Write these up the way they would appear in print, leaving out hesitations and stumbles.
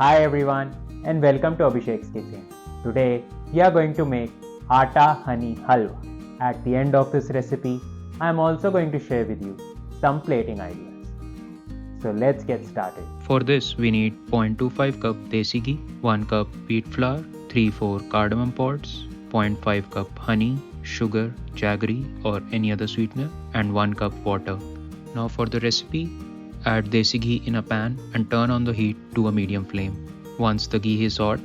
Hi everyone and welcome to Abhishekzkitchen. Today we are going to make Atta Honey Halwa. At the end of this recipe, I am also going to share with you some plating ideas. So let's get started. For this we need 0.25 cup desi ghee, 1 cup wheat flour, 3-4 cardamom pods, 0.5 cup honey, sugar, jaggery or any other sweetener and 1 cup water. Now for the recipe, add desi ghee in a pan and turn on the heat to a medium flame. Once the ghee is hot,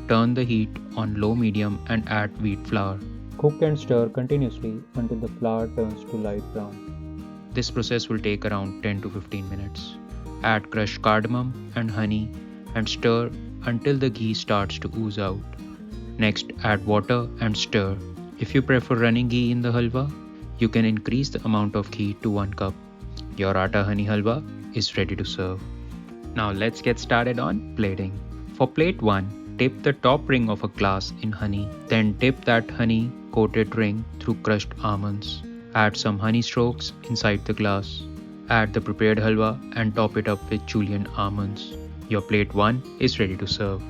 turn the heat on low-medium and add wheat flour. Cook and stir continuously until the flour turns to light brown. This process will take around 10 to 15 minutes. Add crushed cardamom and honey and stir until the ghee starts to ooze out. Next, add water and stir. If you prefer running ghee in the halwa, you can increase the amount of ghee to 1 cup. Your Atta Honey Halwa is ready to serve. Now let's get started on plating. For plate 1, dip the top ring of a glass in honey. Then dip that honey coated ring through crushed almonds. Add some honey strokes inside the glass. Add the prepared halwa and top it up with julienne almonds. Your plate 1 is ready to serve.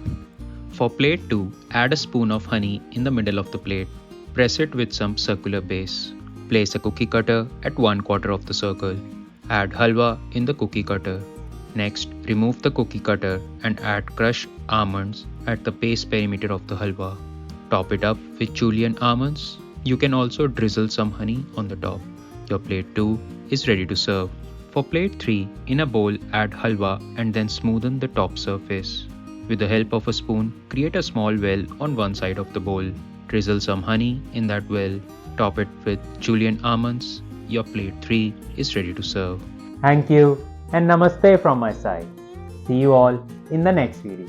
For plate 2, add a spoon of honey in the middle of the plate. Press it with some circular base. Place a cookie cutter at 1/4 of the circle. Add halwa in the cookie cutter. Next, remove the cookie cutter and add crushed almonds at the base perimeter of the halwa. Top it up with julienne almonds. You can also drizzle some honey on the top. Your plate 2 is ready to serve. For plate 3, in a bowl add halwa and then smoothen the top surface. With the help of a spoon, create a small well on one side of the bowl. Drizzle some honey in that well. Top it with julienne almonds. Your plate 3 is ready to serve. Thank you and namaste from my side. See you all in the next video.